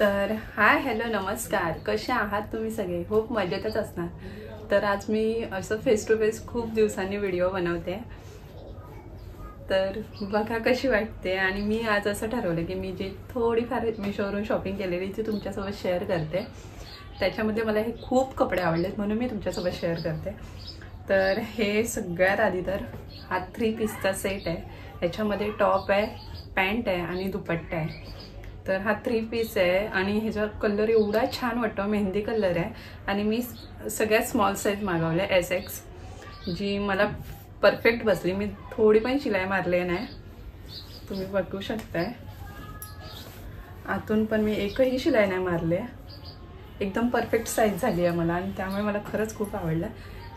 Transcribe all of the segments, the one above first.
तर hi hello नमस्कार, कसे आहात तुम्ही सगळे? होप मजेतच असणार. तर आज मी असं फेस टू फेस खूप दिवसांनी व्हिडिओ बनवते. तर बघा कशी वाटते. आणि मी आज असं ठरवलं की मी जी थोडीफार मीशोवरून शॉपिंग केलेली ती तुमच्यासोबत शेअर करते. त्याच्यामध्ये मला हे खूप कपडे आवडलेत म्हणून मी तुमच्यासोबत शेअर करते. तर हे सगळ्यात आधी तर हा 3 पीसचा सेट आहे. ह्याच्यामध्ये टॉप आहे, पॅन्ट आहे आणि दुपट्टा आहे. तर हा 3 पीस आहे आणि ह्याचा कलर एवढा छान वाटतो, मेहंदी कलर आहे. आणि मी सगळ्यात स्मॉल साईज मागवलं आहे SX, जी मला परफेक्ट बसली. मी थोडी पण शिलाई मारली नाही, तुम्ही बघू शकताय. आतून पण मी एकही शिलाई नाही मारली आहे. एकदम परफेक्ट साईज झाली आहे मला आणि त्यामुळे मला खरंच खूप आवडलं.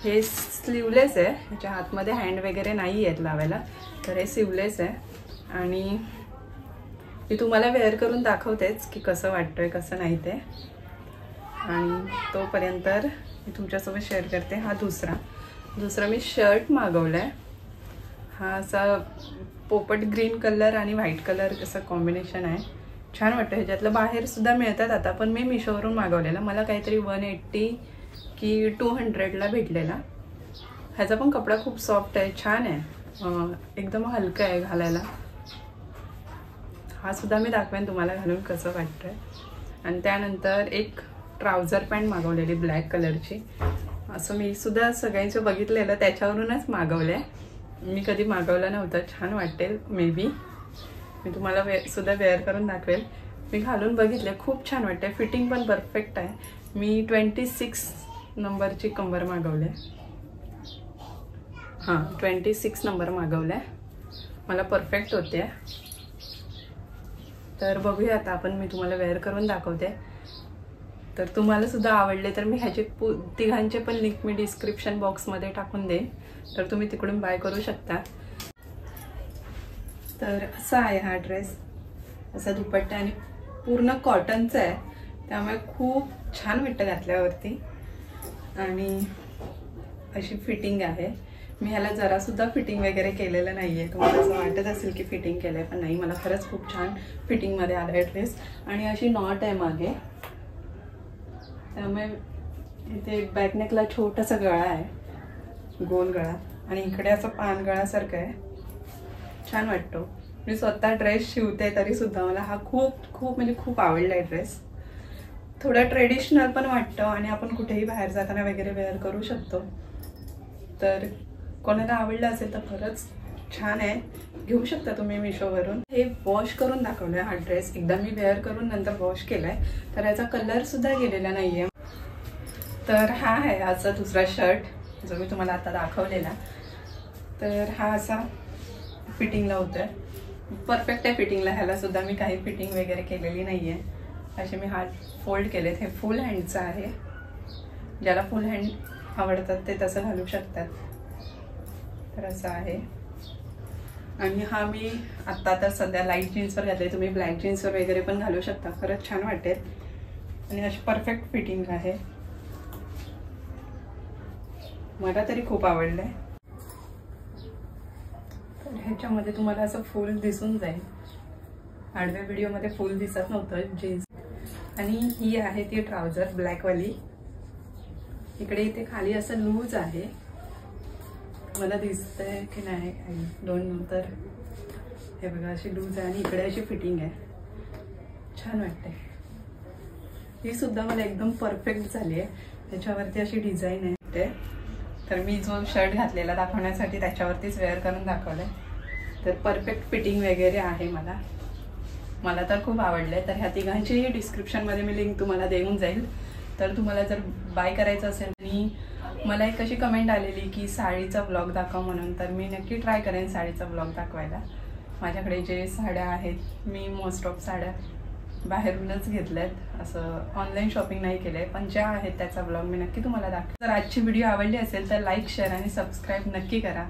हे स्लीवलेस आहे, ह्याच्या आतमध्ये हँड वगैरे नाही आहेत लावायला. तर हे स्लीवलेस आहे आणि मी तुम्हाला वेअर करून दाखवतेच की कसं वाटतंय कसं नाही ते. आणि तोपर्यंत मी तुमच्यासोबत शेअर करते. हा दुसरा मी शर्ट मागवला आहे. हा असा पोपट ग्रीन कलर आणि व्हाईट कलर असं कॉम्बिनेशन आहे. छान वाटतं. ह्याच्यातलं बाहेरसुद्धा मिळतात आता, पण मी मिशोवरून मागवलेला. मला काहीतरी 180 की 200ला भेटलेला. ह्याचा पण कपडा खूप सॉफ्ट आहे, छान आहे, एकदम हलका आहे घालायला. हा सुद्धा मी दाखवेन तुम्हाला घालून कसं वाटतंय. आणि त्यानंतर एक ट्राउझर पॅन्ट मागवलेली ब्लॅक कलरची. असं मी सुद्धा सगळ्यांचं बघितलेलं, त्याच्यावरूनच मागवलं आहे. मी कधी मागवलं नव्हतं. छान वाटेल मे बी. मी तुम्हाला सुद्धा वेअर करून दाखवेल. मी घालून बघितले, खूप छान वाटते. फिटिंग पण परफेक्ट आहे. मी 26 नंबरची कंबर मागवली आहे. हां, 26 नंबर मागवला आहे. मला परफेक्ट होते. तर बघूया आता आपण. मी तुम्हाला वेअर करून दाखवते. तर तुम्हाला सुद्धा आवडले तर मी ह्याचे तिघांचे पण लिंक मी डिस्क्रिप्शन बॉक्समध्ये टाकून देईन, तर तुम्ही तिकडून बाय करू शकता. तर असा आहे हा ड्रेस. असा दुपट्टा आणि पूर्ण कॉटनचा आहे, त्यामुळे खूप छान वाटतं घातल्यावरती. आणि अशी फिटिंग आहे. मी ह्याला जरासुद्धा फिटिंग वगैरे केलेलं नाही आहे. तुम्हाला असं वाटत असेल की फिटिंग केलं आहे, पण नाही. मला खरंच खूप छान फिटिंगमध्ये आला आहे ड्रेस. आणि अशी नॉट आहे मागे, त्यामुळे इथे बॅकनेकला छोटासा गळा आहे, गोल गळा. आणि इकडे असं पान गळासारखं आहे. छान वाटतो. मी स्वतः ड्रेस शिवते तरीसुद्धा मला हा खूप म्हणजे खूप आवडला आहे ड्रेस. थोडा ट्रेडिशनल पण वाटतं आणि आपण कुठेही बाहेर जाताना वगैरे वेअर करू शकतो. तर कोणाला आवडलं असेल तर खरंच छान आहे, घेऊ शकता तुम्ही मिशोवरून. हे वॉश करून दाखवलं आहे हा ड्रेस. एकदा मी वेअर करून नंतर वॉश केला आहे, तर याचा कलरसुद्धा गेलेला नाही आहे. तर हा आहे आजचा दुसरा शर्ट जो मी तुम्हाला आता दाखवलेला. तर हा असा फिटिंगला होतं आहे, परफेक्ट आहे फिटिंगला. ह्यालासुद्धा मी काही फिटिंग वगैरे केलेली नाही आहे. असे मी हात फोल्ड केलेत. हे फुल हँडचं आहे. ज्याला फुल हँड आवडतात ते तसं घालू शकतात. तर असं आहे. आणि हा मी आत्ता तर सध्या लाईट जीन्सवर घातले. तुम्ही ब्लॅक जीन्सवर वगैरे पण घालू शकता. खरंच छान वाटेल आणि अशी परफेक्ट फिटिंग आहे. मला तरी खूप आवडलं आहे. तर ह्याच्यामध्ये तुम्हाला असं फुल दिसून जाईल. आडव्या व्हिडिओमध्ये फुल दिसत नव्हतं जीन्स. आणि ही आहे ती ट्राउझर ब्लॅकवाली. इकडे इथे खाली असं लूज आहे, मला दिसतंय की नाही दोन नंतर. हे बघा अशी लूज आहे आणि इकडे अशी फिटिंग आहे. छान वाटते. ही सुद्धा मला एकदम परफेक्ट झाली आहे. त्याच्यावरती अशी डिझाईन आहे. तर मी जो शर्ट घातलेला दाखवण्यासाठी त्याच्यावरतीच वेअर करून दाखवलं आहे. तर परफेक्ट फिटिंग वगैरे आहे. मला तर खूप आवडलं आहे. तर ह्या तिघांचीही डिस्क्रिप्शनमध्ये मी लिंक तुम्हाला देऊन जाईल. तर तुम्हाला जर बाय करायचं असेल. आणि मला एक अशी कमेंट आलेली की साडीचा ब्लॉग दाखव म्हणून, तर मी नक्की ट्राय करेन साडीचा ब्लॉग दाखवायला. माझ्याकडे जे साड्या आहेत, मी मोस्ट ऑफ साड्या बाहेरूनच घेतल्यात, असं ऑनलाईन शॉपिंग नाही केलं आहे. पण ज्या आहेत त्याचा ब्लॉग मी नक्की तुम्हाला दाखवेन. जर आजची व्हिडिओ आवडली असेल तर लाईक, शेअर आणि सबस्क्राईब नक्की करा.